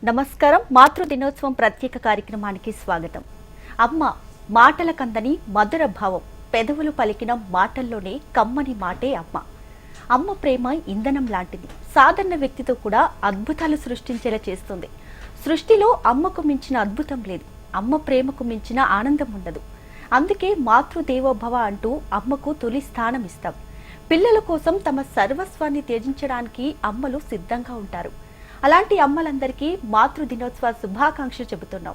నమస్కారం. మాతృ దినోత్సవం ప్రత్యేక కార్యక్రమానికి స్వాగతం. అమ్మ మాటల కందని మధుర భావం, పెదవులు పలికిన మాటల్లోనే కమ్మని మాటే అమ్మ. అమ్మ ప్రేమ ఇంధనం లాంటిది. సాధారణ వ్యక్తితో కూడా అద్భుతాలు సృష్టించేలా చేస్తుంది. సృష్టిలో అమ్మకు మించిన అద్భుతం లేదు. అమ్మ ప్రేమకు మించిన ఆనందం ఉండదు. అందుకే మాతృదేవోభవ అంటూ అమ్మకు తొలి స్థానం ఇస్తాం. పిల్లల కోసం తమ సర్వస్వాన్ని త్యజించడానికి అమ్మలు సిద్ధంగా ఉంటారు. అలాంటి అమ్మలందరికీ మాతృ దినోత్సవ శుభాకాంక్షలు చెబుతున్నాం.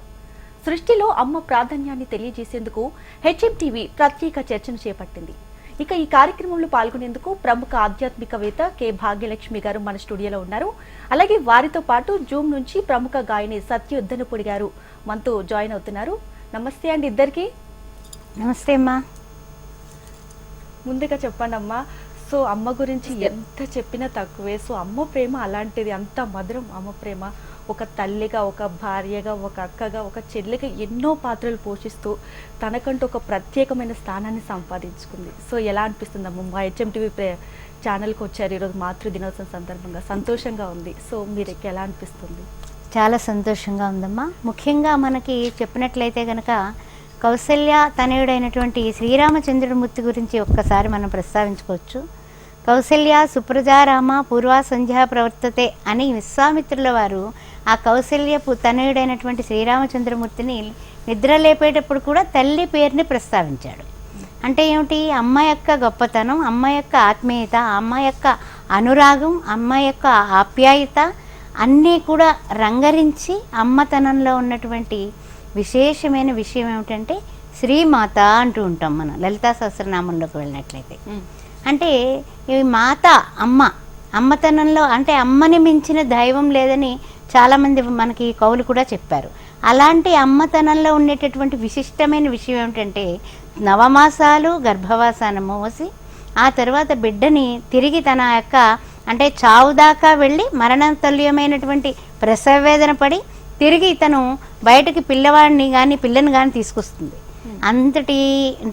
సృష్టిలో అమ్మ ప్రాధాన్యాన్ని తెలియజేసేందుకు హెచ్ఎంటీవీ ప్రత్యేక చర్చను చేపట్టింది. ఇక ఈ కార్యక్రమంలో పాల్గొనేందుకు ప్రముఖ ఆధ్యాత్మికవేత్త కె భాగ్యలక్ష్మి గారు మన స్టూడియోలో ఉన్నారు. అలాగే వారితో పాటు జూమ్ నుంచి ప్రముఖ గాయని సత్యుద్దనపూడి గారు మనతో జాయిన్ అవుతున్నారు. నమస్తే అండి ఇద్దరికి. నమస్తే అమ్మా. ముందుగా చెప్పండి అమ్మా, సో అమ్మ గురించి ఎంత చెప్పినా తక్కువే. సో అమ్మ ప్రేమ అలాంటిది, అంత మధురం అమ్మ ప్రేమ. ఒక తల్లిగా, ఒక భార్యగా, ఒక అక్కగా, ఒక చెల్లిగా ఎన్నో పాత్రలు పోషిస్తూ తనకంటూ ఒక ప్రత్యేకమైన స్థానాన్ని సంపాదించుకుంది. సో ఎలా అనిపిస్తుంది అమ్మ? మా హెచ్ఎంటీవీ ఛానల్కి వచ్చారు ఈరోజు మాతృ దినోత్సవం సందర్భంగా. సంతోషంగా ఉంది. సో మీరు ఎలా అనిపిస్తుంది? చాలా సంతోషంగా ఉందమ్మా. ముఖ్యంగా మనకి చెప్పినట్లయితే కనుక కౌసల్య తనయుడైనటువంటి శ్రీరామచంద్రమూర్తి గురించి ఒక్కసారి మనం ప్రస్తావించుకోవచ్చు. కౌసల్య సుప్రజారామ పూర్వా సంధ్యా ప్రవర్తతే అని విశ్వామిత్రుల వారు ఆ కౌసల్యపు తనయుడైనటువంటి శ్రీరామచంద్రమూర్తిని నిద్రలేపేటప్పుడు కూడా తల్లి పేరుని ప్రస్తావించాడు. అంటే ఏమిటి? అమ్మ యొక్క గొప్పతనం, అమ్మ యొక్క ఆత్మీయత, అమ్మ యొక్క అనురాగం, అమ్మ యొక్క ఆప్యాయత అన్నీ కూడా రంగరించి అమ్మతనంలో ఉన్నటువంటి విశేషమైన విషయం ఏమిటంటే శ్రీమాత అంటూ ఉంటాం మనం లలితా సహస్రనామంలోకి వెళ్ళినట్లయితే. అంటే ఈ మాత అమ్మతనంలో అంటే అమ్మని మించిన దైవం లేదని చాలామంది మనకి కవులు కూడా చెప్పారు. అలాంటి అమ్మతనంలో ఉండేటటువంటి విశిష్టమైన విషయం ఏమిటంటే నవమాసాలు గర్భవాసాన్ని మోసి ఆ తర్వాత బిడ్డని తిరిగి తన యొక్క అంటే చావు దాకా వెళ్ళి మరణతుల్యమైనటువంటి ప్రసవ వేదన పడి తిరిగి తను బయటకి పిల్లవాడిని కానీ పిల్లని కానీ తీసుకొస్తుంది. అంతటి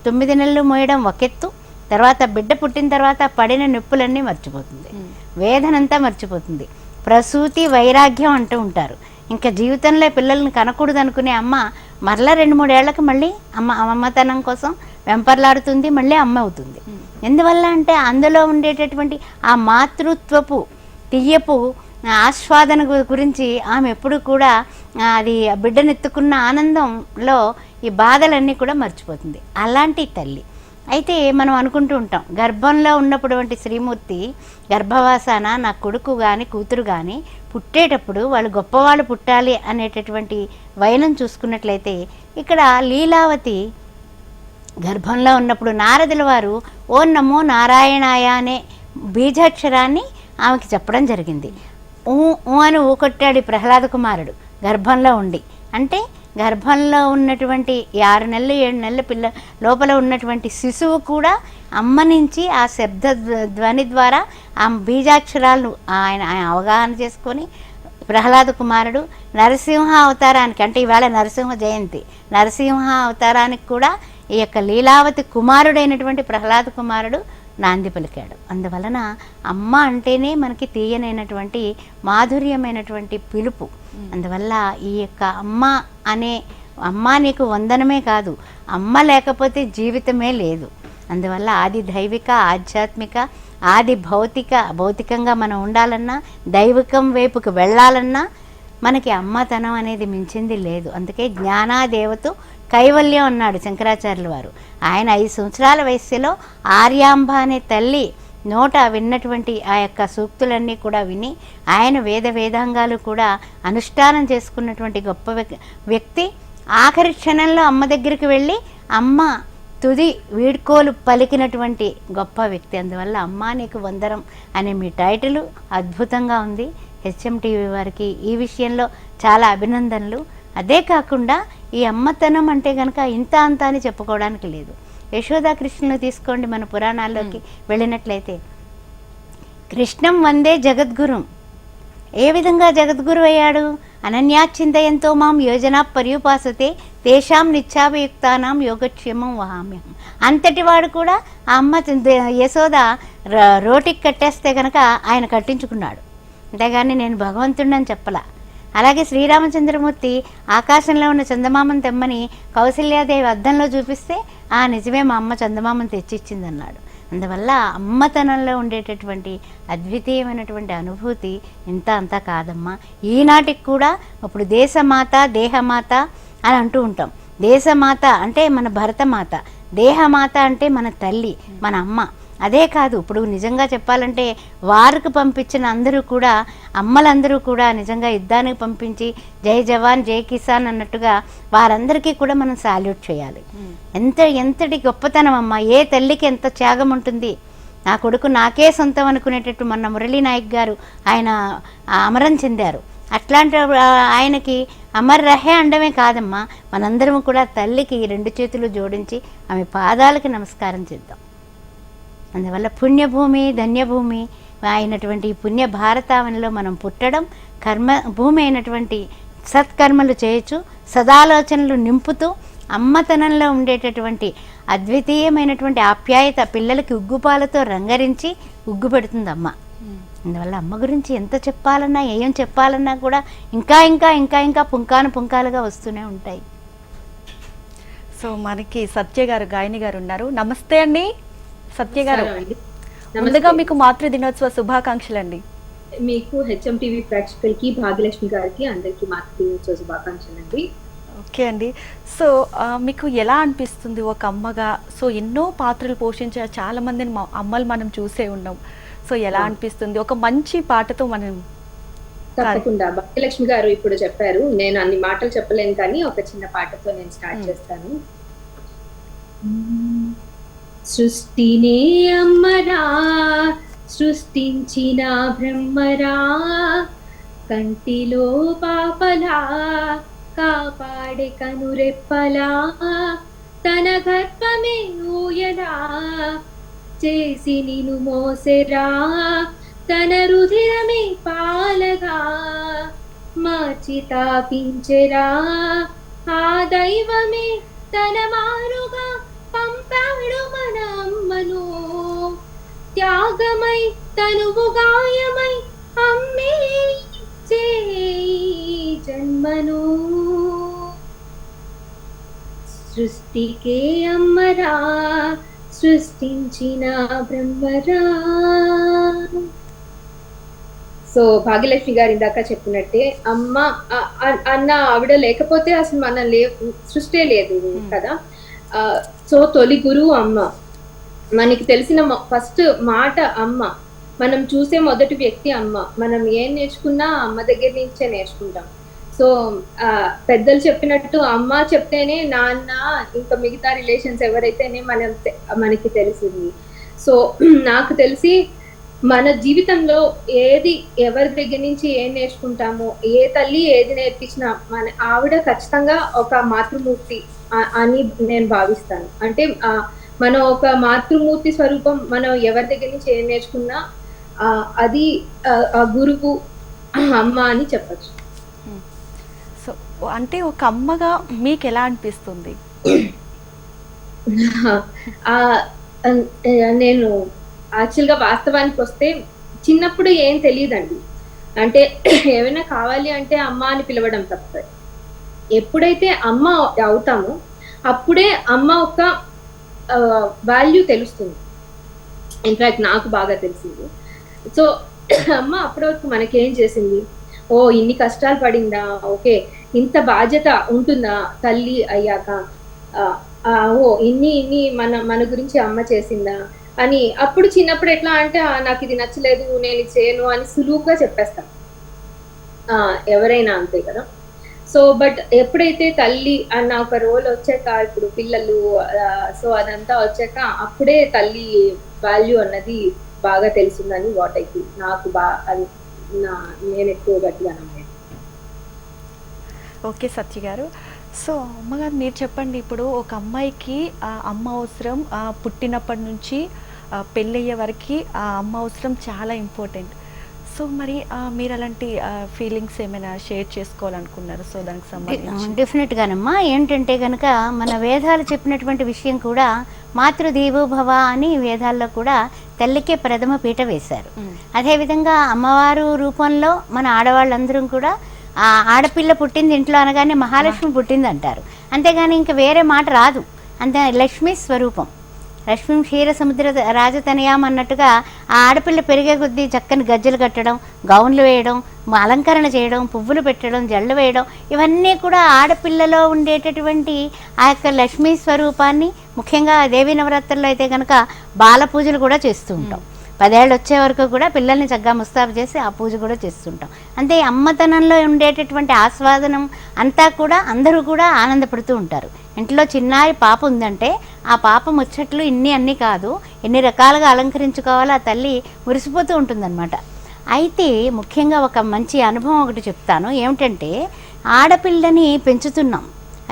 9 నెలలు మోయడం ఒకెత్తు, తర్వాత బిడ్డ పుట్టిన తర్వాత పడిన నొప్పులన్నీ మర్చిపోతుంది, వేదనంతా మర్చిపోతుంది. ప్రసూతి వైరాగ్యం అంటూ ఉంటారు. ఇంకా జీవితంలో పిల్లల్ని కనకూడదు అనుకునే అమ్మ మరలా 2-3 ఏళ్లకు మళ్ళీ అమ్మతనం కోసం వెంపర్లాడుతుంది, మళ్ళీ అమ్మ అవుతుంది. ఎందువల్ల అంటే అందులో ఉండేటటువంటి ఆ మాతృత్వపు తీయపు ఆస్వాదన గురించి ఆమె ఎప్పుడు కూడా అది బిడ్డనెత్తుకున్న ఆనందంలో ఈ బాధలన్నీ కూడా మర్చిపోతుంది. అలాంటి తల్లి. అయితే మనం అనుకుంటూ ఉంటాం గర్భంలో ఉన్నటువంటి శ్రీమూర్తి గర్భవాసాన నా కొడుకు కానీ కూతురు కానీ పుట్టేటప్పుడు వాళ్ళు గొప్పవాళ్ళు పుట్టాలి అనేటటువంటి వైనం చూసుకున్నట్లయితే ఇక్కడ లీలావతి గర్భంలో ఉన్నప్పుడు నారదుల వారు ఓం నమో నారాయణాయ అనే బీజాక్షరాన్ని ఆమెకి చెప్పడం జరిగింది. ఊ అని ఊకొట్టాడు ప్రహ్లాద కుమారుడు గర్భంలో ఉండి. అంటే గర్భంలో ఉన్నటువంటి 6 నెలలు 7 నెలల పిల్ల లోపల ఉన్నటువంటి శిశువు కూడా అమ్మ నుంచి ఆ శబ్ద ధ్వని ద్వారా ఆ బీజాక్షరాలను ఆయన అవగాహన చేసుకొని ప్రహ్లాద కుమారుడు నరసింహ అవతారానికి, అంటే ఇవాళ నరసింహ జయంతి, నరసింహ అవతారానికి కూడా ఈ యొక్క లీలావతి కుమారుడైనటువంటి ప్రహ్లాద కుమారుడు నాంది పలికాడు. అందువలన అమ్మ అంటేనే మనకి తీయనైనటువంటి మాధుర్యమైనటువంటి పిలుపు. అందువల్ల ఈ యొక్క అమ్మ నీకు వందనమే కాదు, అమ్మ లేకపోతే జీవితమే లేదు. అందువల్ల ఆది దైవిక, ఆధ్యాత్మిక, ఆది భౌతికంగా మనం ఉండాలన్నా, దైవికం వైపుకు వెళ్ళాలన్నా మనకి అమ్మతనం అనేది మించింది లేదు. అందుకే జ్ఞానాదేవత కైవల్యం అన్నాడు శంకరాచార్యుల వారు. ఆయన 5 సంవత్సరాల వయస్సులో ఆర్యాంబ అనే తల్లి నోట విన్నటువంటి ఆ యొక్క సూక్తులన్నీ కూడా విని ఆయన వేదాంగాలు కూడా అనుష్ఠానం చేసుకున్నటువంటి గొప్ప వ్యక్తి. ఆఖరి క్షణంలో అమ్మ దగ్గరికి వెళ్ళి అమ్మ తుది వీడ్కోలు పలికినటువంటి గొప్ప వ్యక్తి. అందువల్ల అమ్మ నీకు వందనం అనే మీ టైటిల్ అద్భుతంగా ఉంది. హెచ్ఎంటీవీ వారికి ఈ విషయంలో చాలా అభినందనలు. అదే కాకుండా ఈ అమ్మతనం అంటే కనుక ఇంత అంత అని చెప్పుకోవడానికి లేదు. యశోదా కృష్ణుని తీసుకోండి, మన పురాణాల్లోకి వెళ్ళినట్లయితే కృష్ణం వందే జగద్గురుం. ఏ విధంగా జగద్గురు అయ్యాడు? అనన్యాచింతయంతో మాం యోజనా పర్యుపాసతే తేషాం నిత్యాభియుక్తానాం యోగక్షేమం వహామ్యహం. అంతటి వాడు కూడా ఆ అమ్మ యశోద రోటికి కట్టేస్తే కనుక ఆయన కట్టించుకున్నాడు. అంతేగాని నేను భగవంతుడిని అని చెప్పలా. అలాగే శ్రీరామచంద్రమూర్తి ఆకాశంలో ఉన్న చందమామను తెమ్మని కౌసల్యాదేవి అద్దంలో చూపిస్తే నిజమే మా అమ్మ చందమామను తెచ్చిచ్చింది అన్నాడు. అందువల్ల అమ్మతనంలో ఉండేటటువంటి అద్వితీయమైనటువంటి అనుభూతి ఇంత అంతా కాదమ్మా. ఈనాటికి కూడా ఇప్పుడు దేశమాత దేహమాత అని అంటూ ఉంటాం. దేశమాత అంటే మన భరతమాత, దేహమాత అంటే మన తల్లి, మన అమ్మ. అదే కాదు, ఇప్పుడు నిజంగా చెప్పాలంటే వారికి పంపించిన అందరూ కూడా, అమ్మలందరూ కూడా నిజంగా యుద్ధానికి పంపించి జై జవాన్ జై కిసాన్ అన్నట్టుగా వారందరికీ కూడా మనం సాల్యూట్ చేయాలి. ఎంతటి గొప్పతనం అమ్మ, ఏ తల్లికి ఎంత త్యాగం ఉంటుంది. నా కొడుకు నాకే సొంతం అనుకునేటట్టు మొన్న మురళీ నాయక్ గారు ఆయన అమరం చెందారు. అట్లాంటి ఆయనకి అమర్ రహే అండమే కాదమ్మా, మనందరం కూడా తల్లికి 2 చేతులు జోడించి ఆమె పాదాలకి నమస్కారం చేద్దాం. అందువల్ల పుణ్యభూమి ధన్యభూమి అయినటువంటి పుణ్య భారతావనిలో మనం పుట్టడం, భూమి అయినటువంటి సత్కర్మలు చేయొచ్చు, సదాలోచనలు నింపుతూ అమ్మతనంలో ఉండేటటువంటి అద్వితీయమైనటువంటి ఆప్యాయత పిల్లలకి ఉగ్గుపాలతో రంగరించి ఉగ్గుపెడుతుంది అమ్మ. అందువల్ల అమ్మ గురించి ఎంత చెప్పాలన్నా ఏం చెప్పాలన్నా కూడా ఇంకా ఇంకా ఇంకా ఇంకా పుంకాలుగా వస్తూనే ఉంటాయి. సో మనకి సత్య గారు, గాయని గారు ఉన్నారు. నమస్తే అండి సత్య గారు. ముందుగా మీకు మాతృ దినోత్సవ శుభాకాంక్షలు అండి. మీకు హెచ్ఎం టీవీ ప్రేక్షకులకి, భాగ్యలక్ష్మి గారికి అందరికీ మాతృ దినోత్సవ శుభాకాంక్షలు అండి. ఓకే అండి. సో మీకు ఎలా అనిపిస్తుంది ఒక అమ్మగా? సో ఎన్నో పాత్రలు పోషించే చాలా మందిని అమ్మలు మనం చూసే ఉన్నాం. సో ఎలా అనిపిస్తుంది ఒక మంచి పాటతో మనం? తప్పకుండా భాగ్యలక్ష్మి గారు ఇప్పుడు చెప్పారు, నేను అన్ని మాటలు చెప్పలేను కానీ ఒక చిన్న పాటతో నేను స్టార్ట్ చేస్తాను. సృష్టినే అమ్మరా సృష్టించిన బ్రహ్మరా, కంటిలో పాపలా కాపాడే కనురెప్పలా, తన గర్భమే ఊయలా చేసి నిను మోసెరా, తన రుధిరమే పాలగా మార్చి తాపించెరా, ఆ దైవమే తన మారుగా పంపాడు మన అమ్మను, త్యాగమై తనువు గాయమై అమ్మే జన్మను, సృష్టికే అమ్మరా సృష్టించిన బ్రహ్మరా. సో భాగ్యలక్ష్మి గారు ఇందాక చెప్పినట్టే అమ్మ అన్న ఆవిడ లేకపోతే అసలు మన సృష్టి లేదు కదా. సో తొలి గురువు అమ్మ, మనకి తెలిసిన ఫస్ట్ మాట అమ్మ, మనం చూసే మొదటి వ్యక్తి అమ్మ. మనం ఏం నేర్చుకున్నా అమ్మ దగ్గర నుంచే నేర్చుకుంటాం. సో పెద్దలు చెప్పినట్టు అమ్మ చెప్తేనే నాన్న ఇంకా మిగతా రిలేషన్స్ ఎవరైతేనే మనకి తెలిసింది. సో నాకు తెలిసి మన జీవితంలో ఏది ఎవరి దగ్గర నుంచి ఏం నేర్చుకుంటామో, ఏ తల్లి ఏది నేర్పించినా మన ఆవిడ ఖచ్చితంగా ఒక మాతృమూర్తి అని నేను భావిస్తాను. అంటే మనం ఒక మాతృమూర్తి స్వరూపం. మనం ఎవరి దగ్గర నుంచి ఏం నేర్చుకున్నా అది గురువు అమ్మ అని చెప్పచ్చు. సో అంటే ఒక అమ్మగా మీకు ఎలా అనిపిస్తుంది? నేను యాక్చువల్గా వాస్తవానికి వస్తే చిన్నప్పుడు ఏం తెలియదండి. అంటే ఏమైనా కావాలి అంటే అమ్మ అని పిలవడం తప్ప. ఎప్పుడైతే అమ్మ అవుతామో అప్పుడే అమ్మ ఒక వాల్యూ తెలుస్తుంది. ఇన్ఫాక్ట్ నాకు బాగా తెలిసింది. సో అమ్మ అప్పటి వరకు మనకేం చేసింది, ఓ ఇన్ని కష్టాలు పడిందా, ఓకే ఇంత బాధ్యత ఉంటుందా తల్లి అయ్యాక, ఓ ఇన్ని మన గురించి అమ్మ చేసిందా అని. అప్పుడు చిన్నప్పుడు ఎట్లా అంటే నాకు ఇది నచ్చలేదు, నేను ఇది చేయను అని సులువుగా చెప్పేస్తాను, ఎవరైనా అంతే కదా. సో బట్ ఎప్పుడైతే తల్లి అన్న ఒక రోల్ వచ్చాక, ఇప్పుడు పిల్లలు, సో అదంతా వచ్చాక అప్పుడే తల్లి వాల్యూ అన్నది బాగా తెలిసిందని వాట్ ఐ ఫీల్. నాకు అది నేను ఎక్కువ గట్టిగా నమ్మేది. ఓకే సత్య గారు. సో అమ్మగారు మీరు చెప్పండి, ఇప్పుడు ఒక అమ్మాయికి అమ్మ అవసరం పుట్టినప్పటి నుంచి పెళ్ళయ్యే వరకు ఆ అమ్మ అవసరం చాలా ఇంపార్టెంట్. సో మరి మీరు అలాంటి ఫీలింగ్స్ ఏమైనా షేర్ చేసుకోవాలనుకున్నారు? సో దానికి సంబంధించి డెఫినెట్గానమ్మా ఏంటంటే కనుక మన వేదాలు చెప్పినటువంటి విషయం కూడా మాతృదేవోభవ అని వేదాల్లో కూడా తల్లికే ప్రథమ పీట వేశారు. అదేవిధంగా అమ్మవారు రూపంలో మన ఆడవాళ్ళందరం కూడా ఆ ఆడపిల్ల పుట్టింది ఇంట్లో అనగానే మహాలక్ష్మి పుట్టింది అంటారు, అంతేగాని ఇంకా వేరే మాట రాదు. అంతే లక్ష్మీ స్వరూపం. లక్ష్మీ క్షీర సముద్ర రాజతనయాం అన్నట్టుగా ఆ ఆడపిల్ల పెరిగే కొద్దీ చక్కని గజ్జలు కట్టడం, గౌన్లు వేయడం, అలంకరణ చేయడం, పువ్వులు పెట్టడం, జళ్ళు వేయడం, ఇవన్నీ కూడా ఆడపిల్లలో ఉండేటటువంటి ఆ యొక్క లక్ష్మీ స్వరూపాన్ని, ముఖ్యంగా దేవీ నవరాత్రుల్లో అయితే కనుక బాల పూజలు కూడా చేస్తూ ఉంటాం. 10 ఏళ్ళు వచ్చే వరకు కూడా పిల్లల్ని చక్కగా ముస్తాబు చేసి ఆ పూజ కూడా చేస్తుంటాం. అంటే అమ్మతనంలో ఉండేటటువంటి ఆస్వాదనం అంతా కూడా అందరూ కూడా ఆనందపడుతూ ఉంటారు. ఇంట్లో చిన్నారి పాప ఉందంటే ఆ పాప ముచ్చట్లు అన్నీ కాదు, ఎన్ని రకాలుగా అలంకరించుకోవాలో ఆ తల్లి మురిసిపోతూ ఉంటుందన్నమాట. అయితే ముఖ్యంగా ఒక మంచి అనుభవం ఒకటి చెప్తాను. ఏమిటంటే ఆడపిల్లని పెంచుతున్నాం,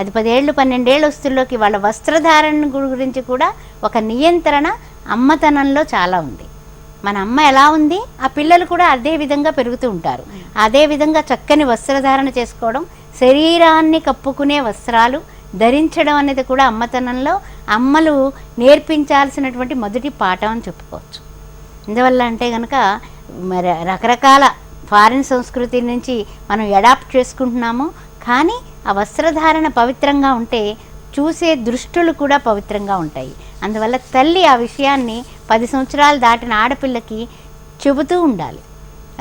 అది 10 ఏళ్ళు 12 ఏళ్ళు వస్తుల్లోకి వాళ్ళ వస్త్రధారణ గురించి కూడా ఒక నియంత్రణ అమ్మతనంలో చాలా ఉంది. మన అమ్మ ఎలా ఉంది, ఆ పిల్లలు కూడా అదే విధంగా పెరుగుతూ ఉంటారు. అదే విధంగా చక్కని వస్త్రధారణ చేసుకోవడం, శరీరాన్ని కప్పుకునే వస్త్రాలు ధరించడం అనేది కూడా అమ్మతనంలో అమ్మలు నేర్పించాల్సినటువంటి మొదటి పాఠం అని చెప్పుకోవచ్చు. ఎందువల్ల అంటే కనుక మరి రకరకాల ఫారిన్ సంస్కృతి నుంచి మనం అడాప్ట్ చేసుకుంటున్నాము, కానీ ఆ వస్త్రధారణ పవిత్రంగా ఉంటే చూసే దృష్టులు కూడా పవిత్రంగా ఉంటాయి. అందువల్ల తల్లి ఆ విషయాన్ని 10 సంవత్సరాలు దాటిన ఆడపిల్లకి చెబుతూ ఉండాలి.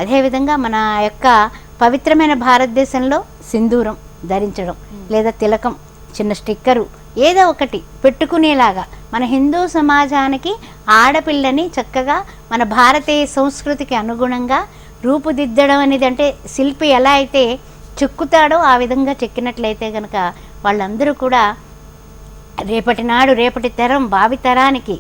అదేవిధంగా మన యొక్క పవిత్రమైన భారతదేశంలో సింధూరం ధరించడం, లేదా తిలకం, చిన్న స్టిక్కరు ఏదో ఒకటి పెట్టుకునేలాగా మన హిందూ సమాజానికి ఆడపిల్లని చక్కగా మన భారతీయ సంస్కృతికి అనుగుణంగా రూపుదిద్దడం అనేది, అంటే శిల్పి ఎలా అయితే చెక్కుతాడో ఆ విధంగా చెక్కినట్లయితే కనుక వాళ్ళందరూ కూడా రేపటి తరం భావితరానికి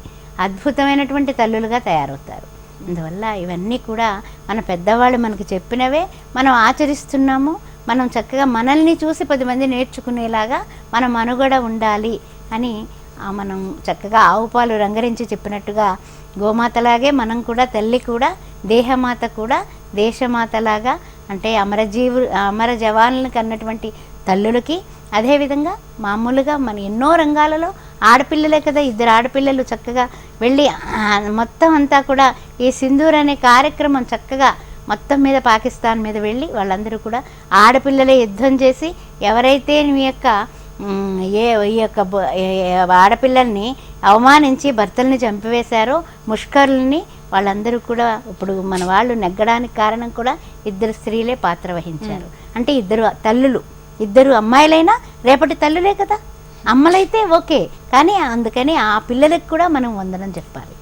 అద్భుతమైనటువంటి తల్లులుగా తయారవుతారు. అందువల్ల ఇవన్నీ కూడా మన పెద్దవాళ్ళు మనకు చెప్పినవే మనం ఆచరిస్తున్నాము. మనం చక్కగా మనల్ని చూసి 10 మంది నేర్చుకునేలాగా మన మనుగడ ఉండాలి అని మనం చక్కగా ఆవు పాలు రంగరించి చెప్పినట్టుగా గోమాతలాగే మనం కూడా, తల్లి కూడా, దేహమాత కూడా దేశమాతలాగా, అంటే అమర జవాన్లకు అన్నటువంటి తల్లులకి, అదేవిధంగా మామూలుగా మన ఎన్నో రంగాలలో ఆడపిల్లలే కదా, 2 ఆడపిల్లలు చక్కగా వెళ్ళి మొత్తం అంతా కూడా ఈ సింధూర్ అనే కార్యక్రమం చక్కగా మొత్తం మీద పాకిస్తాన్ మీద వెళ్ళి వాళ్ళందరూ కూడా ఆడపిల్లలే యుద్ధం చేసి ఎవరైతే ఈ యొక్క ఆడపిల్లల్ని అవమానించి భర్తల్ని చంపివేశారో ముష్కరుల్ని, వాళ్ళందరూ కూడా ఇప్పుడు మన వాళ్ళు నెగ్గడానికి కారణం కూడా 2 స్త్రీలే పాత్ర వహించారు. అంటే 2 తల్లులు, 2 అమ్మాయిలైనా రేపటి తల్లులే కదా. అమ్మలైతే ఓకే, కానీ అందుకని ఆ పిల్లలకు కూడా మనం వందనం చెప్పాలి.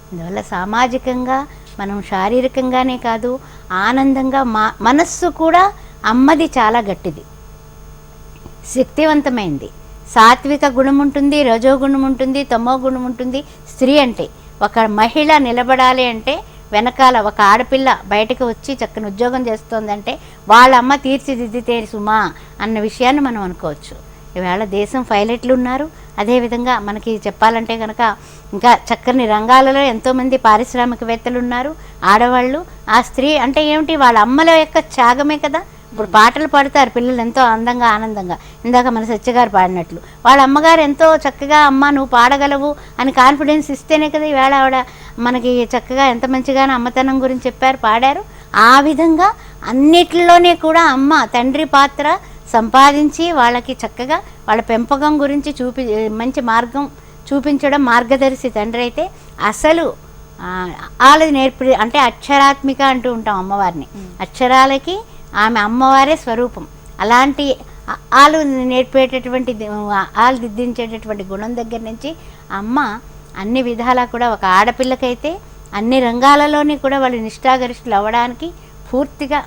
అందువల్ల సామాజికంగా మనం శారీరకంగానే కాదు, ఆనందంగా మనస్సు కూడా అమ్మది చాలా గట్టిది, శక్తివంతమైంది. సాత్విక గుణం ఉంటుంది, రజోగుణం ఉంటుంది, తమో గుణం ఉంటుంది. స్త్రీ అంటే ఒక మహిళ నిలబడాలి అంటే వెనకాల ఒక ఆడపిల్ల బయటకు వచ్చి చక్కని ఉద్యోగం చేస్తోందంటే వాళ్ళ అమ్మ తీర్చిదిద్దితే సుమా అన్న విషయాన్ని మనం అనుకోవచ్చు. ఈవేళ దేశం పైలట్లు ఉన్నారు. అదేవిధంగా మనకి చెప్పాలంటే కనుక ఇంకా చక్కని రంగాలలో ఎంతోమంది పారిశ్రామికవేత్తలు ఉన్నారు, ఆడవాళ్ళు. ఆ స్త్రీ అంటే ఏమిటి, వాళ్ళ అమ్మల యొక్క త్యాగమే కదా. ఇప్పుడు పాటలు పాడతారు పిల్లలు ఎంతో అందంగా ఆనందంగా, ఇందాక మన సత్యగారు పాడినట్లు. వాళ్ళ అమ్మగారు ఎంతో చక్కగా అమ్మ నువ్వు పాడగలవు అని కాన్ఫిడెన్స్ ఇస్తేనే కదా ఈవేళ ఆవిడ మనకి చక్కగా ఎంత మంచిగానో అమ్మతనం గురించి చెప్పారు, పాడారు. ఆ విధంగా అన్నిటిలోనే కూడా అమ్మ తండ్రి పాత్ర సంపాదించి వాళ్ళకి చక్కగా వాళ్ళ పెంపకం గురించి మంచి మార్గం చూపించడం మార్గదర్శి తండ్రి అయితే అసలు వాళ్ళది నేర్పి, అంటే అక్షరాత్మిక అంటూ ఉంటాం అమ్మవారిని. అక్షరాలకి ఆమె అమ్మవారే స్వరూపం. అలాంటి వాళ్ళు నేర్పేటటువంటి వాళ్ళు దిద్దించేటటువంటి గుణం దగ్గర నుంచి అమ్మ అన్ని విధాలా కూడా ఒక ఆడపిల్లకైతే అన్ని రంగాలలోని కూడా వాళ్ళు నిష్ఠాగరిష్ఠులు అవ్వడానికి పూర్తిగా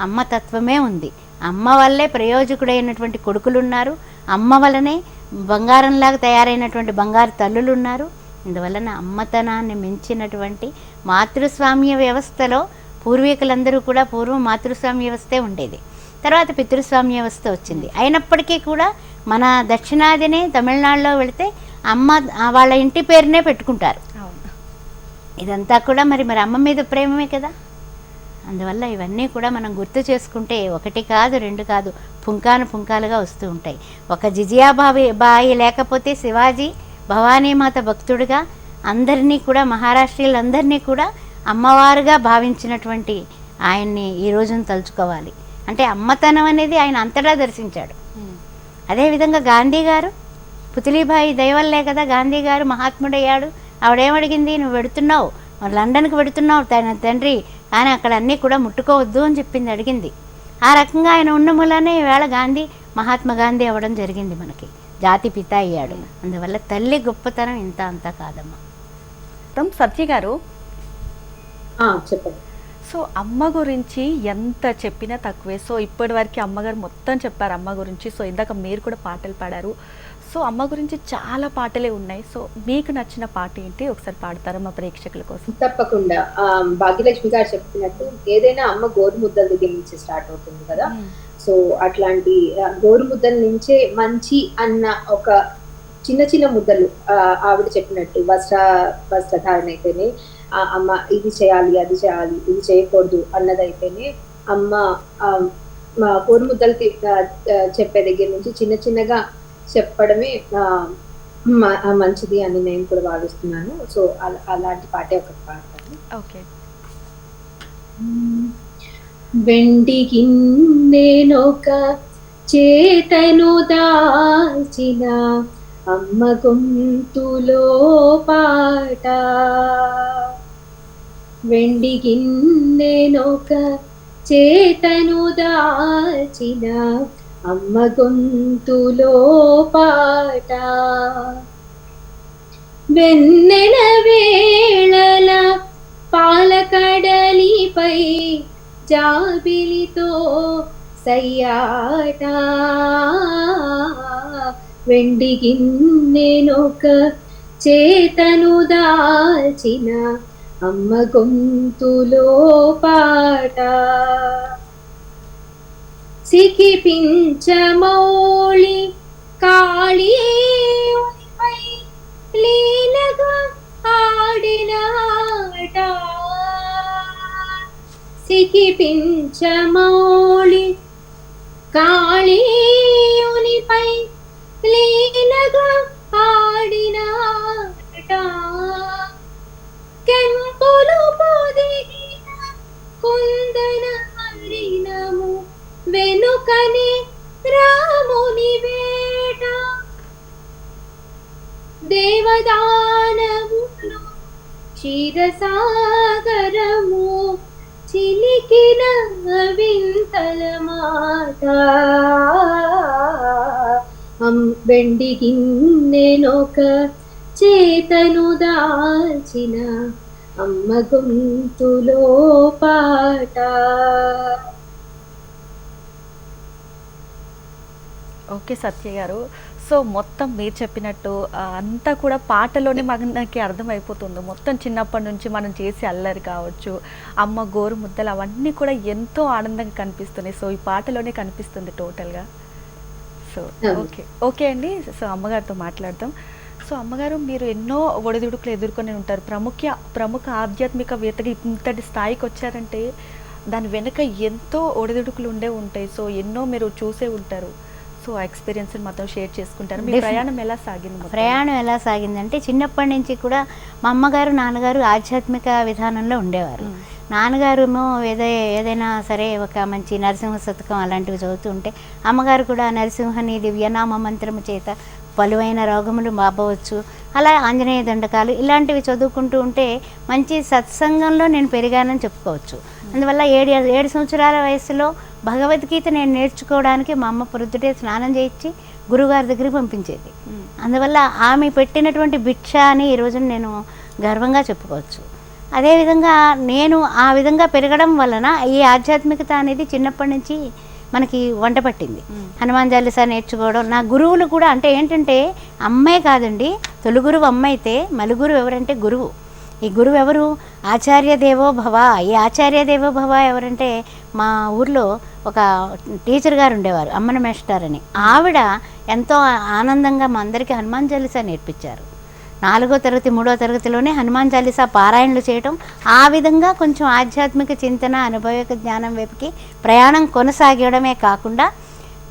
అమ్మ తత్వమే ఉంది. అమ్మ వల్లే ప్రయోజకుడైనటువంటి కొడుకులు ఉన్నారు, అమ్మ వల్లనే బంగారంలాగా తయారైనటువంటి బంగారు తల్లులు ఉన్నారు. అందువలన అమ్మతనాన్ని మించినటువంటి మాతృస్వామ్య వ్యవస్థలో పూర్వీకులందరూ కూడా పూర్వం మాతృస్వామ్య వ్యవస్థే ఉండేది, తర్వాత పితృస్వామ్య వ్యవస్థ వచ్చింది. అయినప్పటికీ కూడా మన దక్షిణాదినే తమిళనాడులో వెళితే అమ్మ వాళ్ళ ఇంటి పేరునే పెట్టుకుంటారు. ఇదంతా కూడా మరి అమ్మ మీద ప్రేమమే కదా. అందువల్ల ఇవన్నీ కూడా మనం గుర్తు చేసుకుంటే 1 కాదు 2 కాదు పుంకాలుగా వస్తూ ఉంటాయి. ఒక జిజియాబాయి లేకపోతే శివాజీ భవానీమాత భక్తుడిగా అందరినీ కూడా మహారాష్ట్రీయులందరినీ కూడా అమ్మవారుగా భావించినటువంటి ఆయన్ని ఈ రోజున తలుచుకోవాలి. అంటే అమ్మతనం అనేది ఆయన అంతటా దర్శించాడు. అదేవిధంగా గాంధీ గారు, పుతలీబాయి దయవల్లే కదా గాంధీ గారు మహాత్ముడయ్యాడు. ఆవిడేమడిగింది, నువ్వు వెడుతున్నావు, లండన్కి వెడుతున్నావు తన తండ్రి, కానీ అక్కడ అన్నీ కూడా ముట్టుకోవద్దు అని చెప్పింది, అడిగింది. ఆ రకంగా ఆయన ఉన్న మూలనే ఈవేళ గాంధీ మహాత్మా గాంధీ అవ్వడం జరిగింది, మనకి జాతి పిత అయ్యాడు. అందువల్ల తల్లి గొప్పతనం ఇంత అంతా కాదమ్మా. సత్య గారు చెప్పండి. సో అమ్మ గురించి ఎంత చెప్పినా తక్కువే. సో ఇప్పటి వరకు అమ్మగారు మొత్తం చెప్పారు అమ్మ గురించి. సో ఇందాక మీరు కూడా పాటలు పాడారు. సో అమ్మ గురించి చాలా పాటలే ఉన్నాయి. సో మీకు నచ్చిన పాట ఏంటి, ఒకసారి పాడతారా మా ప్రేక్షకుల కోసం? తప్పకుండా. భాగ్యలక్ష్మి గారు చెప్పినట్టు ఏదైనా అమ్మ గోరు ముద్దల దగ్గర నుంచి స్టార్ట్ అవుతుంది కదా. సో అట్లాంటి గోరు ముద్దల నుంచే మంచి అన్న ఒక చిన్న చిన్న ముద్దలు ఆవిడ చెప్పినట్టు వస్త్రధారణ అయితేనే, అమ్మ ఇది చేయాలి, అది చేయాలి, ఇది చేయకూడదు అన్నదైతేనే, అమ్మ మా గోరు ముద్దలు చెప్పే దగ్గర నుంచి చిన్న చిన్నగా చెప్పడమే మంచిది అని నేను కూడా భావిస్తున్నాను. సో అలాంటి పాటే ఒకటి పాడతాను. ఓకే. వెండికి నేనొక చేతను దాల్చిన అమ్మ గొంతులో పాట, వెండికి నేనొక చేతను దాల్చిన అమ్మ గొంతులో పాట, వెన్నెల వేళల పాలకడలిపై జాబిలితో సయ్యాట, వెండికి నేనొక చేతను దాల్చిన అమ్మ గొంతులో పాట, సికిపించమౌళి కాళీపై లీలగా ఆడినాట, సికిపించమౌళి కాళీపై లీలగా ఆడినాట, కెంపులు పొదిగిన కుందన హరిణము వెనుకనే రాముని వేట, దేవదానములు క్షీరసాగరము చిలికిన వింతల మాట, వెండికి నేనొక చేతను దాల్చిన అమ్మ గొంతులో పాట. ఓకే సత్య గారు. సో మొత్తం మీరు చెప్పినట్టు అంతా కూడా పాటలోనే మనకి అర్థమైపోతుంది. మొత్తం చిన్నప్పటి నుంచి మనం చేసే అల్లరి కావచ్చు, అమ్మ గోరు ముద్దలు, అవన్నీ కూడా ఎంతో ఆనందంగా కనిపిస్తున్నాయి. సో ఈ పాటలోనే కనిపిస్తుంది టోటల్గా. సో ఓకే అండి. సో అమ్మగారితో మాట్లాడతాం. సో అమ్మగారు, మీరు ఎన్నో ఒడిదుడుకులు ఎదుర్కొని ఉంటారు. ప్రముఖ ఆధ్యాత్మికవేత్తగా ఇంతటి స్థాయికి వచ్చారంటే దాని వెనుక ఎంతో ఒడిదుడుకులు ఉండే ఉంటాయి. సో ఎన్నో మీరు చూసే ఉంటారు. సో ఆ ఎక్స్పీరియన్స్ మాత్రం షేర్ చేసుకుంటారు. మీ ప్రయాణం ఎలా సాగింది? ప్రయాణం ఎలా సాగిందంటే, చిన్నప్పటి నుంచి కూడా మా అమ్మగారు నాన్నగారు ఆధ్యాత్మిక విధానంలో ఉండేవారు. నాన్నగారేమో ఏదైనా సరే ఒక మంచి నరసింహ శతకం అలాంటివి చదువుతూ ఉంటే, అమ్మగారు కూడా నరసింహని దివ్యనామ మంత్రము చేత పలువైన రోగములు మాపవచ్చు, అలా ఆంజనేయ దండకాలు ఇలాంటివి చదువుకుంటూ ఉంటే మంచి సత్సంగంలో నేను పెరిగానని చెప్పుకోవచ్చు. అందువల్ల 7 సంవత్సరాల వయసులో భగవద్గీత నేను నేర్చుకోవడానికి మా అమ్మ పొద్దుటే స్నానం చేయించి గురువుగారి దగ్గరికి పంపించేది. అందువల్ల ఆమె పెట్టినటువంటి భిక్ష అని ఈరోజు నేను గర్వంగా చెప్పుకోవచ్చు. అదేవిధంగా నేను ఆ విధంగా పెరగడం వలన ఈ ఆధ్యాత్మికత అనేది చిన్నప్పటి నుంచి మనకి వంట పట్టింది. హనుమాన్ చాలీసా నేర్చుకోవడం, నా గురువులు కూడా అంటే ఏంటంటే అమ్మే కాదండి, తొలి గురువు అమ్మ అయితే మలి గురువు ఎవరంటే గురువు. ఈ గురువు ఎవరు? ఆచార్య దేవో భవ. ఈ ఆచార్య దేవో భవ ఎవరంటే మా ఊర్లో ఒక టీచర్ గారు ఉండేవారు, అమ్మన మేస్టార్ అని. ఆవిడ ఎంతో ఆనందంగా మా అందరికీ హనుమాన్ చాలీసా నేర్పించారు. 4వ తరగతి 3వ తరగతిలోనే హనుమాన్ చాలీసా పారాయణలు చేయటం, ఆ విధంగా కొంచెం ఆధ్యాత్మిక చింతన అనుభవిక జ్ఞానం వైపుకి ప్రయాణం కొనసాగడమే కాకుండా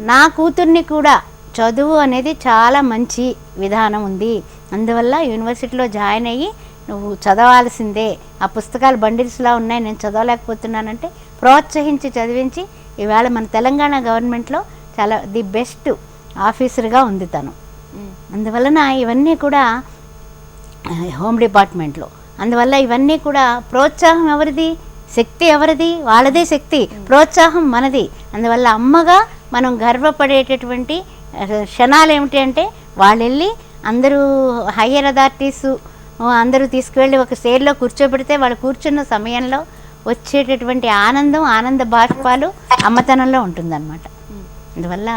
నా కూతుర్ని కూడా చదువు అనేది చాలా మంచి విధానం ఉంది, అందువల్ల యూనివర్సిటీలో జాయిన్ అయ్యి నువ్వు చదవాల్సిందే, ఆ పుస్తకాలు బండిల్స్లా ఉన్నాయి నేను చదవలేకపోతున్నానంటే ప్రోత్సహించి చదివించి ఇవాళ మన తెలంగాణ గవర్నమెంట్లో చాలా ది బెస్ట్ ఆఫీసర్గా ఉంది తను. అందువలన ఇవన్నీ కూడా హోమ్ డిపార్ట్మెంట్లో, అందువల్ల ఇవన్నీ కూడా ప్రోత్సాహం ఎవరిది, శక్తి ఎవరిది, వాళ్ళదే శక్తి, ప్రోత్సాహం మనది. అందువల్ల అమ్మగా మనం గర్వపడేటటువంటి క్షణాలు ఏమిటి అంటే, వాళ్ళు వెళ్ళి అందరూ హయ్యర్ అథారిటీస్ అందరూ తీసుకువెళ్ళి ఒక స్టేజ్లో కూర్చోబెడితే వాళ్ళు కూర్చున్న సమయంలో వచ్చేటటువంటి ఆనంద బాష్పాలు అమ్మతనంలో ఉంటుందన్నమాట. అందువల్ల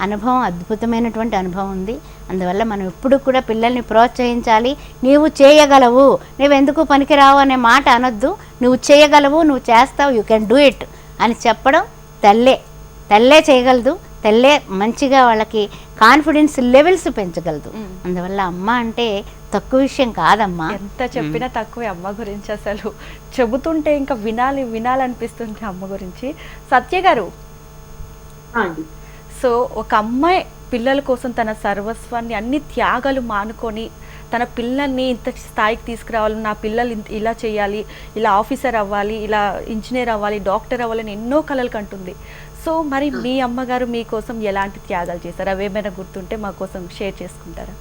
అనుభవం అద్భుతమైనటువంటి అనుభవం ఉంది. అందువల్ల మనం ఎప్పుడు కూడా పిల్లల్ని ప్రోత్సహించాలి. నీవు చేయగలవు, నువ్వెందుకు పనికిరావు అనే మాట అనొద్దు. నువ్వు చేయగలవు, నువ్వు చేస్తావు, యూ కెన్ డూ ఇట్ అని చెప్పడం తల్లే చేయగలదు. తల్లే మంచిగా వాళ్ళకి కాన్ఫిడెన్స్ లెవెల్స్ పెంచగలదు. అందువల్ల అమ్మ అంటే తక్కువ విషయం కాదమ్మా. ఎంత చెప్పినా తక్కువే అమ్మ గురించి. అసలు చెబుతుంటే ఇంకా వినాలనిపిస్తుంది అమ్మ గురించి. సత్య గారు, సో ఒక అమ్మాయి పిల్లల కోసం తన సర్వస్వాన్ని అన్ని త్యాగాలు మానుకొని తన పిల్లల్ని ఇంత స్థాయికి తీసుకురావాలి, నా పిల్లలు ఇలా చేయాలి, ఇలా ఆఫీసర్ అవ్వాలి, ఇలా ఇంజనీర్ అవ్వాలి, డాక్టర్ అవ్వాలని ఎన్నో కలలు కంటుంది. సో మరి మీ అమ్మగారు మీకోసం ఎలాంటి త్యాగాలు చేశారు? అవేమైనా గుర్తుంటే మా కోసం షేర్ చేసుకుంటారా?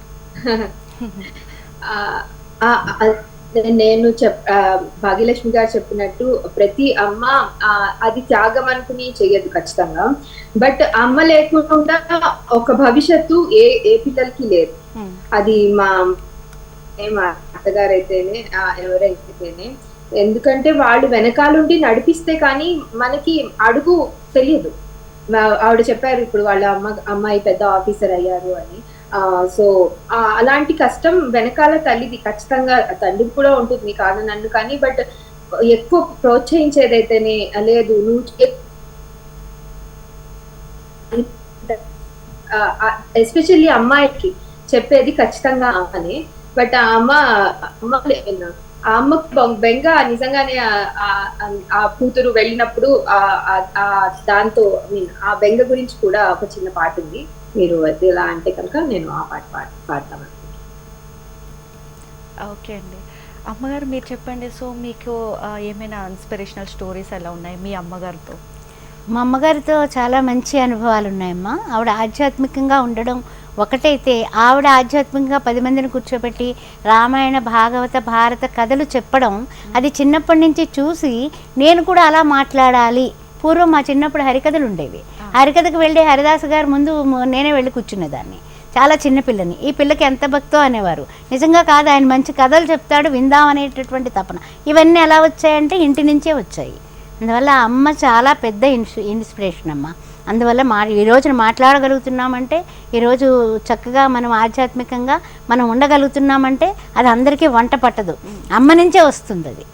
నేను భాగ్యలక్ష్మి గారు చెప్పినట్టు ప్రతి అమ్మ అది త్యాగం అనుకుని చెయ్యదు ఖచ్చితంగా. బట్ అమ్మ లేకుండా ఒక భవిష్యత్తు ఏ పిల్లలకి లేదు. అది మా అత్తగారైతేనే ఎవరైతేనే, ఎందుకంటే వాళ్ళు వెనకాలండి నడిపిస్తే కానీ మనకి అడుగు తెలియదు. ఆవిడ చెప్పారు ఇప్పుడు వాళ్ళ అమ్మాయి పెద్ద ఆఫీసర్ అయ్యారు అని. సో అలాంటి కష్టం వెనకాల తల్లిది ఖచ్చితంగా, తల్లిది కూడా ఉంటుంది కాదని నన్ను, కానీ బట్ ఎక్కువ ప్రోత్సహించేదైతేనే లేదు నువ్వు ఎస్పెషల్లీ అమ్మాయికి చెప్పేది ఖచ్చితంగా అని. బట్ ఆ అమ్మకు బెంగ నిజంగానే ఆ కూతురు వెళ్ళినప్పుడు దాంతో ఆ బెంగ గురించి కూడా ఒక చిన్న పాట ఉంది. మీరు ఎలా అంటే కనుక నేను ఆ పాట పాడతాను. ఓకే అండి. అమ్మగారు మీరు చెప్పండి. సో మీకు ఏమైనా ఇన్స్పిరేషనల్ స్టోరీస్ ఎలా ఉన్నాయి మీ అమ్మగారితో? మా అమ్మగారితో చాలా మంచి అనుభవాలు ఉన్నాయమ్మా. ఆవిడ ఆధ్యాత్మికంగా ఉండడం ఒకటైతే, ఆవిడ ఆధ్యాత్మికంగా 10 మందిని కూర్చోబెట్టి రామాయణ భాగవత భారత కథలు చెప్పడం, అది చిన్నప్పటి నుంచి చూసి నేను కూడా అలా మాట్లాడాలి. పూర్వం మా చిన్నప్పుడు హరికథలు ఉండేవి. హరికథకు వెళ్ళి హరిదాస్ గారు ముందు నేనే వెళ్ళి కూర్చునేదాన్ని, చాలా చిన్నపిల్లని. ఈ పిల్లకి ఎంత భక్తో అనేవారు. నిజంగా కాదు, ఆయన మంచి కథలు చెప్తాడు, విందాం అనేటటువంటి తపన. ఇవన్నీ ఎలా వచ్చాయంటే ఇంటి నుంచే వచ్చాయి. అందువల్ల అమ్మ చాలా పెద్ద ఇన్స్పిరేషన్ అమ్మ. అందువల్ల ఈ రోజున మాట్లాడగలుగుతున్నామంటే, ఈరోజు చక్కగా మనం ఆధ్యాత్మికంగా మనం ఉండగలుగుతున్నామంటే అది అందరికీ వంట పట్టదు, అమ్మ నుంచే వస్తుంది అది.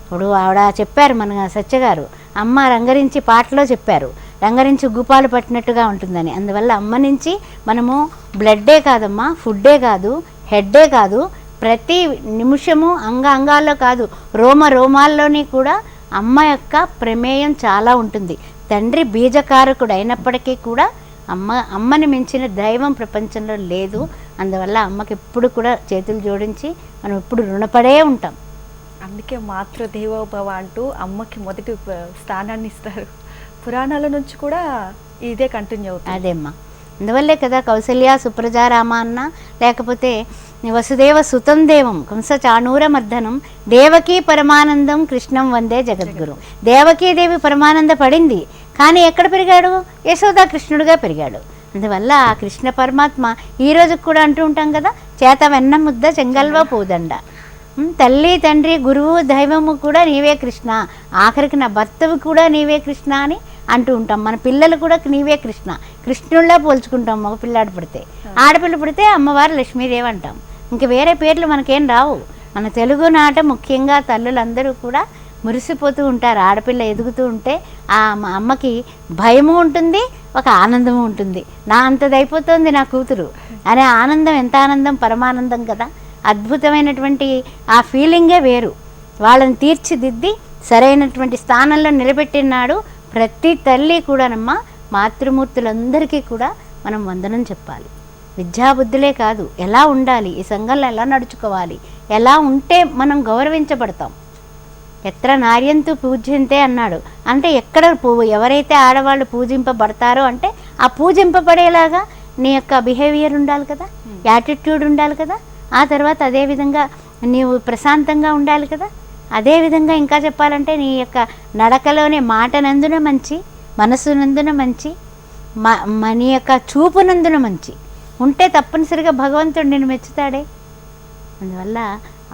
ఇప్పుడు ఆవిడ చెప్పారు మన సత్యగారు, అమ్మ రంగరించి పాటలో చెప్పారు, రంగరించి గుపాలు పట్టినట్టుగా ఉంటుందని. అందువల్ల అమ్మ నుంచి మనము బ్లడ్డే కాదమ్మా, ఫుడ్డే కాదు, హెడ్డే కాదు, ప్రతి నిమిషము అంగాల్లో కాదు, రోమాల్లోని కూడా అమ్మ యొక్క ప్రమేయం చాలా ఉంటుంది. తండ్రి బీజకారకుడు అయినప్పటికీ కూడా అమ్మని మించిన దైవం ప్రపంచంలో లేదు. అందువల్ల అమ్మకి ఎప్పుడు కూడా చేతులు జోడించి మనం ఎప్పుడు రుణపడే ఉంటాం. అందుకే మాతృదేవోభవ అంటూ అమ్మకి మొదటి స్థానాన్ని ఇస్తారు. పురాణాల నుంచి కూడా ఇదే కంటిన్యూ అవుతుంది. అదేమ్మా, అందువల్లే కదా కౌసల్య సుప్రజారామ అన్న, లేకపోతే వసుదేవ సుతం దేవం కంస చాణూరమర్దనం దేవకీ పరమానందం కృష్ణం వందే జగద్గురు. దేవకీదేవి పరమానంద పడింది, కానీ ఎక్కడ పెరిగాడు? యశోదా కృష్ణుడిగా పెరిగాడు. అందువల్ల ఆ కృష్ణ పరమాత్మ ఈ రోజుకి కూడా అంటూ ఉంటాం కదా, చేత వెన్న ముద్ద చెంగల్వ పూదండ, తల్లి తండ్రి గురువు దైవము కూడా నీవే కృష్ణ, ఆఖరికి నా భర్తవి కూడా నీవే కృష్ణ అని అంటూ ఉంటాం. మన పిల్లలు కూడా నీవే కృష్ణ, కృష్ణుల్లా పోల్చుకుంటాం. మగ పిల్లాడు పుడితే, ఆడపిల్ల పుడితే అమ్మవారు లక్ష్మీదేవి అంటాం. ఇంక వేరే పేర్లు మనకేం రావు. మన తెలుగునాట ముఖ్యంగా తల్లులందరూ కూడా మురిసిపోతూ ఉంటారు. ఆడపిల్ల ఎదుగుతూ ఉంటే ఆ అమ్మకి భయము ఉంటుంది, ఒక ఆనందము ఉంటుంది. నా అంతదైపోతుంది నా కూతురు అనే ఆనందం, ఎంత ఆనందం, పరమానందం కదా. అద్భుతమైనటువంటి ఆ ఫీలింగే వేరు. వాళ్ళని తీర్చిదిద్ది సరైనటువంటి స్థానంలో నిలబెట్టినాడు ప్రతి తల్లి కూడానమ్మా. మాతృమూర్తులందరికీ కూడా మనం వందనం చెప్పాలి. విద్యాబుద్ధులే కాదు, ఎలా ఉండాలి, ఈ సంఘంలో ఎలా నడుచుకోవాలి, ఎలా ఉంటే మనం గౌరవించబడతాం. ఎత్ర నార్యంతు పూజ్యంతే అన్నాడు. అంటే ఎక్కడ ఎవరైతే ఆడవాళ్ళు పూజింపబడతారో అంటే ఆ పూజింపబడేలాగా నీ యొక్క బిహేవియర్ ఉండాలి కదా, యాటిట్యూడ్ ఉండాలి కదా, ఆ తర్వాత అదేవిధంగా నీవు ప్రశాంతంగా ఉండాలి కదా, అదేవిధంగా ఇంకా చెప్పాలంటే నీ యొక్క నడకలోనే మాటనందున మంచి, మనసునందున మంచి, నీ యొక్క చూపునందున మంచి ఉంటే తప్పనిసరిగా భగవంతుడు నిన్ను మెచ్చుతాడే. అందువల్ల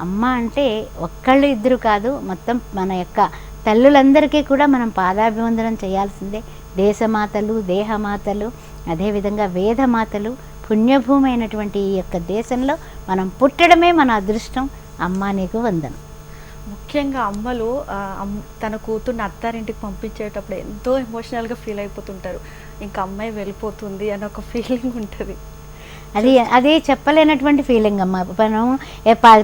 అమ్మ అంటే ఒక్కళ్ళు ఇద్దరు కాదు, మొత్తం మన యొక్క తల్లులందరికీ కూడా మనం పాదాభివందనం చేయాల్సిందే. దేశమాతలు, దేహమాతలు, అదేవిధంగా వేదమాతలు, పుణ్యభూమి అయినటువంటి ఈ యొక్క దేశంలో మనం పుట్టడమే మన అదృష్టం. అమ్మ నీకు వందనం. ముఖ్యంగా అమ్మలు తన కూతుర్ని అత్తారింటికి పంపించేటప్పుడు ఎంతో ఎమోషనల్గా ఫీల్ అయిపోతుంటారు. ఇంకా అమ్మాయి వెళ్ళిపోతుంది అని ఒక ఫీలింగ్ ఉంటుంది. అది చెప్పలేనటువంటి ఫీలింగ్ అమ్మ. మనం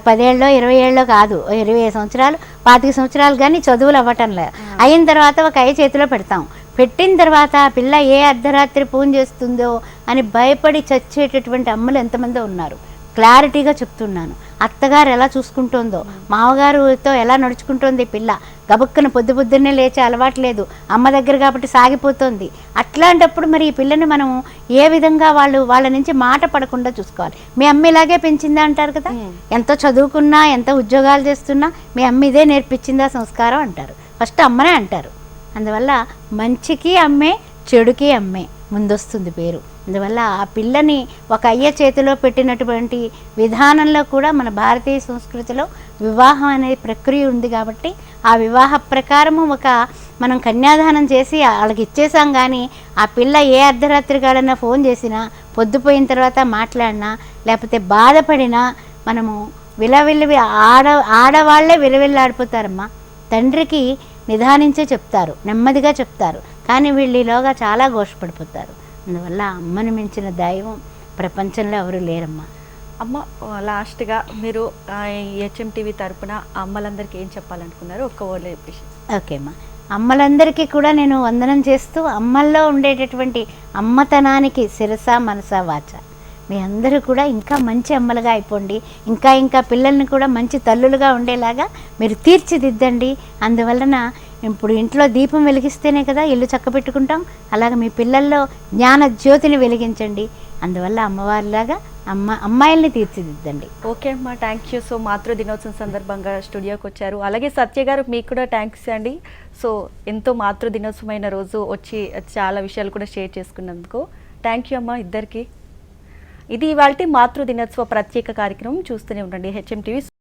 10 ఏళ్ళలో 20 ఏళ్ళలో కాదు, 20 సంవత్సరాలు 25 సంవత్సరాలు కానీ చదువులు అవ్వటం లేదు. అయిన తర్వాత ఒక చేతిలో పెడతాం. పెట్టిన తర్వాత ఆ పిల్ల ఏ అర్ధరాత్రి ఫోన్ చేస్తుందో అని భయపడి చచ్చేటటువంటి అమ్మలు ఎంతమందో ఉన్నారు. క్లారిటీగా చెప్తున్నాను. అత్తగారు ఎలా చూసుకుంటుందో, మామగారుతో ఎలా నడుచుకుంటోంది పిల్ల, గబుక్కన పొద్దున్నే లేచే అలవాటు లేదు, అమ్మ దగ్గర కాబట్టి సాగిపోతుంది. అట్లాంటప్పుడు మరి ఈ పిల్లని మనం ఏ విధంగా వాళ్ళ నుంచి మాట పడకుండా చూసుకోవాలి. మీ అమ్మ ఇలాగే పెంచిందా అంటారు కదా, ఎంతో చదువుకున్నా ఎంత ఉద్యోగాలు చేస్తున్నా మీ అమ్మ ఇదే నేర్పించిందా సంస్కారం అంటారు. ఫస్ట్ అమ్మనే అంటారు. అందువల్ల మంచికి అమ్మే, చెడుకి అమ్మే ముందొస్తుంది పేరు. అందువల్ల ఆ పిల్లని ఒక అయ్య చేతిలో పెట్టినటువంటి విధానంలో కూడా మన భారతీయ సంస్కృతిలో వివాహం అనే ప్రక్రియ ఉంది కాబట్టి ఆ వివాహ ప్రకారము మనం కన్యాదానం చేసి వాళ్ళకి ఇచ్చేసాం. కానీ ఆ పిల్ల ఏ అర్ధరాత్రి కాడన్నా ఫోన్ చేసినా, పొద్దుపోయిన తర్వాత మాట్లాడినా, లేకపోతే బాధపడినా మనము ఆడవాళ్లే విలవిల్లాడిపోతారమ్మా. తండ్రికి నిదానించే చెప్తారు, నెమ్మదిగా చెప్తారు, కానీ వీళ్ళలోగా చాలా ఘోషపడిపోతారు. అందువల్ల అమ్మను మించిన దైవం ప్రపంచంలో ఎవరు లేరమ్మా. అమ్మ, లాస్ట్గా మీరు HMTV తరపున అమ్మలందరికీ ఏం చెప్పాలనుకున్నారు? ఒక్క వర్డ్లో చెప్పేసి. ఓకే అమ్మా, అమ్మలందరికీ కూడా నేను వందనం చేస్తూ, అమ్మల్లో ఉండేటటువంటి అమ్మతనానికి శిరస మనస వాచ మీ అందరూ కూడా ఇంకా మంచి అమ్మలుగా అయిపోండి. ఇంకా పిల్లల్ని కూడా మంచి తల్లులుగా ఉండేలాగా మీరు తీర్చిదిద్దండి. అందువలన ఇప్పుడు ఇంట్లో దీపం వెలిగిస్తేనే కదా ఇల్లు చక్కబెట్టుకుంటాం. అలాగే మీ పిల్లల్లో జ్ఞాన జ్యోతిని వెలిగించండి. అందువల్ల అమ్మవారిలాగా అమ్మాయిల్ని తీర్చిదిద్దండి. ఓకే అమ్మా, థ్యాంక్ యూ. సో మాతృ దినోత్సవం సందర్భంగా స్టూడియోకి వచ్చారు. అలాగే సత్య గారు, మీకు కూడా థ్యాంక్స్ అండి. సో ఎంతో మాతృ దినోత్సవమైన రోజు వచ్చి చాలా విషయాలు కూడా షేర్ చేసుకున్నందుకు థ్యాంక్ యూ అమ్మా ఇద్దరికి. ఇది ఇవాల్టి మాతృ దినోత్సవ ప్రత్యేక కార్యక్రమం. చూస్తూనే ఉండండి HMTV.